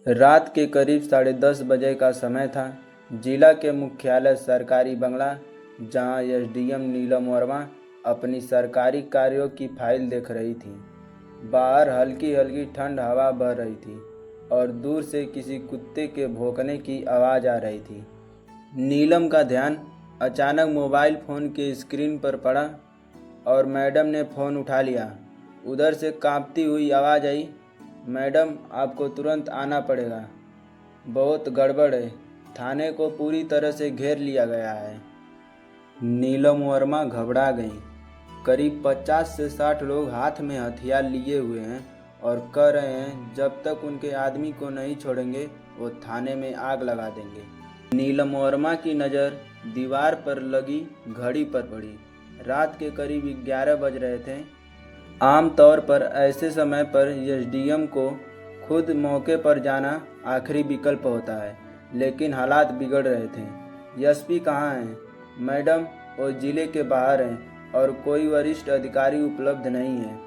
रात के करीब 10:30 बजे का समय था। जिला के मुख्यालय सरकारी बंगला, जहां एसडीएम नीलम वर्मा अपनी सरकारी कार्यों की फाइल देख रही थी। बाहर हल्की हल्की ठंड हवा बह रही थी और दूर से किसी कुत्ते के भौंकने की आवाज़ आ रही थी। नीलम का ध्यान अचानक मोबाइल फ़ोन के स्क्रीन पर पड़ा और मैडम ने फ़ोन उठा लिया। उधर से कांपती हुई आवाज़ आई, मैडम आपको तुरंत आना पड़ेगा, बहुत गड़बड़ है, थाने को पूरी तरह से घेर लिया गया है। नीलम वर्मा घबरा गईं। करीब 50 से 60 लोग हाथ में हथियार लिए हुए हैं और कह रहे हैं जब तक उनके आदमी को नहीं छोड़ेंगे वो थाने में आग लगा देंगे। नीलम वर्मा की नज़र दीवार पर लगी घड़ी पर पड़ी। रात के करीब 11 बज रहे थे। आमतौर पर ऐसे समय पर एसडीएम को खुद मौके पर जाना आखिरी विकल्प होता है, लेकिन हालात बिगड़ रहे थे। एसपी कहाँ हैं? मैडम वो जिले के बाहर हैं और कोई वरिष्ठ अधिकारी उपलब्ध नहीं है।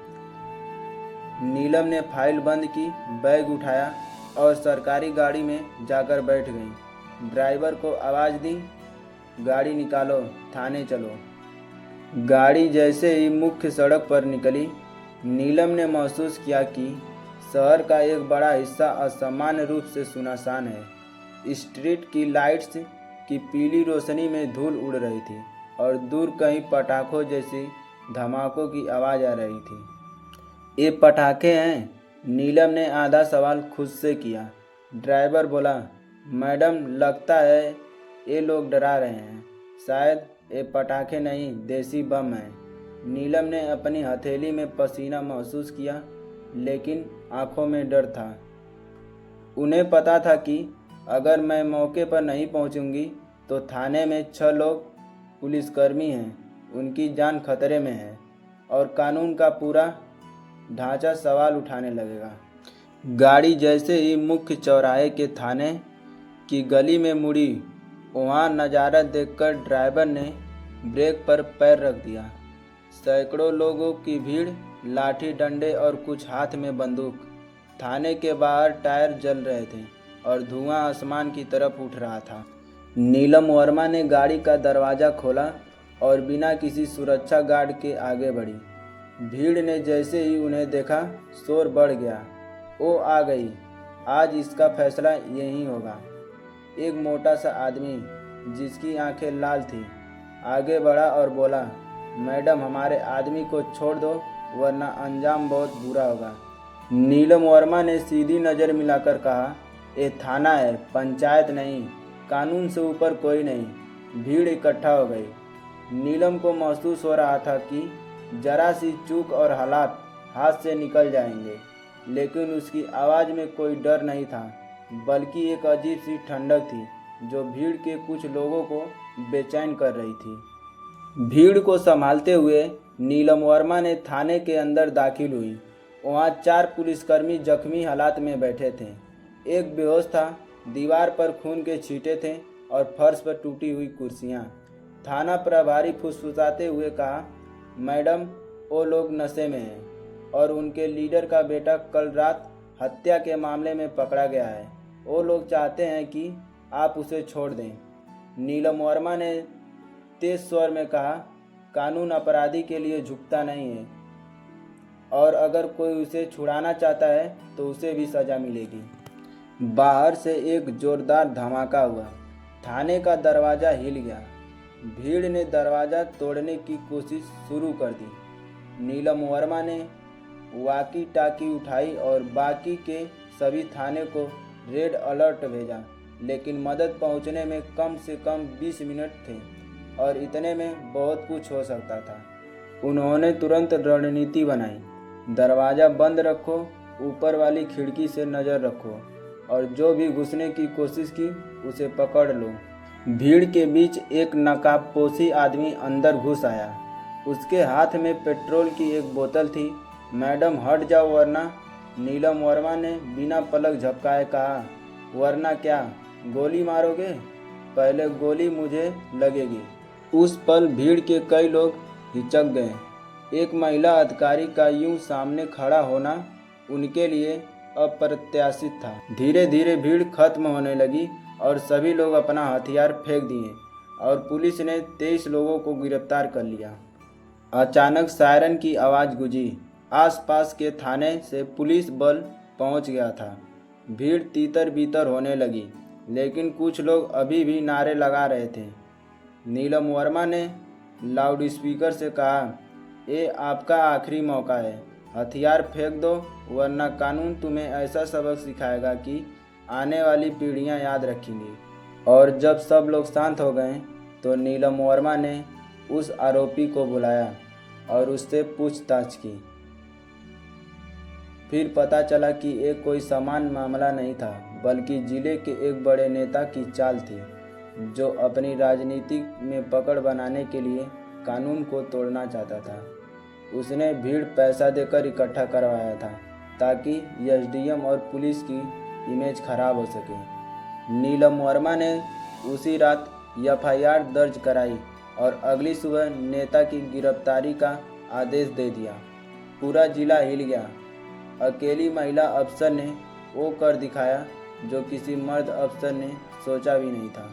नीलम ने फाइल बंद की, बैग उठाया और सरकारी गाड़ी में जाकर बैठ गई। ड्राइवर को आवाज़ दी, गाड़ी निकालो, थाने चलो। गाड़ी जैसे ही मुख्य सड़क पर निकली, नीलम ने महसूस किया कि शहर का एक बड़ा हिस्सा असामान्य रूप से सुनसान है। स्ट्रीट की लाइट्स की पीली रोशनी में धूल उड़ रही थी और दूर कहीं पटाखों जैसी धमाकों की आवाज़ आ रही थी। ये पटाखे हैं? नीलम ने आधा सवाल खुद से किया। ड्राइवर बोला, मैडम लगता है ये लोग डरा रहे हैं, शायद ये पटाखे नहीं देसी बम हैं। नीलम ने अपनी हथेली में पसीना महसूस किया, लेकिन आंखों में डर था। उन्हें पता था कि अगर मैं मौके पर नहीं पहुंचूंगी तो थाने में 6 लोग पुलिसकर्मी हैं, उनकी जान खतरे में है और कानून का पूरा ढांचा सवाल उठाने लगेगा। गाड़ी जैसे ही मुख्य चौराहे के थाने की गली में मुड़ी, वहाँ नज़ारा देखकर ड्राइवर ने ब्रेक पर पैर रख दिया। सैकड़ों लोगों की भीड़, लाठी डंडे और कुछ हाथ में बंदूक। थाने के बाहर टायर जल रहे थे और धुआं आसमान की तरफ उठ रहा था। नीलम वर्मा ने गाड़ी का दरवाज़ा खोला और बिना किसी सुरक्षा गार्ड के आगे बढ़ी। भीड़ ने जैसे ही उन्हें देखा, शोर बढ़ गया। वो आ गई, आज इसका फैसला यहीं होगा। एक मोटा सा आदमी जिसकी आंखें लाल थीं आगे बढ़ा और बोला, मैडम हमारे आदमी को छोड़ दो वरना अंजाम बहुत बुरा होगा। नीलम वर्मा ने सीधी नज़र मिलाकर कहा, ये थाना है, पंचायत नहीं, कानून से ऊपर कोई नहीं। भीड़ इकट्ठा हो गई। नीलम को महसूस हो रहा था कि जरा सी चूक और हालात हाथ से निकल जाएंगे, लेकिन उसकी आवाज़ में कोई डर नहीं था, बल्कि एक अजीब सी ठंडक थी जो भीड़ के कुछ लोगों को बेचैन कर रही थी। भीड़ को संभालते हुए नीलम वर्मा ने थाने के अंदर दाखिल हुई। वहाँ 4 पुलिसकर्मी जख्मी हालात में बैठे थे। एक बेहोश था, दीवार पर खून के छींटे थे और फर्श पर टूटी हुई कुर्सियाँ। थाना प्रभारी फुसफुसाते हुए कहा, मैडम वो लोग नशे में हैं और उनके लीडर का बेटा कल रात हत्या के मामले में पकड़ा गया है। वो लोग चाहते हैं कि आप उसे छोड़ दें। नीलम वर्मा ने तेज स्वर में कहा, कानून अपराधी के लिए झुकता नहीं है और अगर कोई उसे छुड़ाना चाहता है तो उसे भी सज़ा मिलेगी। बाहर से एक जोरदार धमाका हुआ। थाने का दरवाज़ा हिल गया। भीड़ ने दरवाज़ा तोड़ने की कोशिश शुरू कर दी। नीलम वर्मा ने वाकी टाकी उठाई और बाकी के सभी थाने को रेड अलर्ट भेजा, लेकिन मदद पहुंचने में कम से कम 20 मिनट थे और इतने में बहुत कुछ हो सकता था। उन्होंने तुरंत रणनीति बनाई, दरवाज़ा बंद रखो, ऊपर वाली खिड़की से नज़र रखो और जो भी घुसने की कोशिश की उसे पकड़ लो। भीड़ के बीच एक नकाबपोशी आदमी अंदर घुस आया। उसके हाथ में पेट्रोल की एक बोतल थी। मैडम हट जाओ वरना, नीलम वर्मा ने बिना पलक झपकाए कहा। वरना क्या, गोली मारोगे? पहले गोली मुझे लगेगी। उस पल भीड़ के कई लोग हिचक गए। एक महिला अधिकारी का यूं सामने खड़ा होना उनके लिए अप्रत्याशित था। धीरे धीरे भीड़ खत्म होने लगी और सभी लोग अपना हथियार फेंक दिए और पुलिस ने 23 लोगों को गिरफ्तार कर लिया। अचानक सायरन की आवाज़ गूंजी। आसपास के थाने से पुलिस बल पहुंच गया था। भीड़ तीतर बीतर होने लगी, लेकिन कुछ लोग अभी भी नारे लगा रहे थे। नीलम वर्मा ने लाउडस्पीकर से कहा, ये आपका आखिरी मौका है, हथियार फेंक दो वरना कानून तुम्हें ऐसा सबक सिखाएगा कि आने वाली पीढ़ियां याद रखेंगी। और जब सब लोग शांत हो गए तो नीलम वर्मा ने उस आरोपी को बुलाया और उससे पूछताछ की। फिर पता चला कि ये कोई सामान्य मामला नहीं था, बल्कि जिले के एक बड़े नेता की चाल थी, जो अपनी राजनीति में पकड़ बनाने के लिए कानून को तोड़ना चाहता था। उसने भीड़ पैसा देकर इकट्ठा करवाया था ताकि एसडीएम और पुलिस की इमेज खराब हो सके। नीलम वर्मा ने उसी रात एफआईआर दर्ज कराई और अगली सुबह नेता की गिरफ्तारी का आदेश दे दिया। पूरा जिला हिल गया। अकेली महिला अफसर ने वो कर दिखाया जो किसी मर्द अफसर ने सोचा भी नहीं था।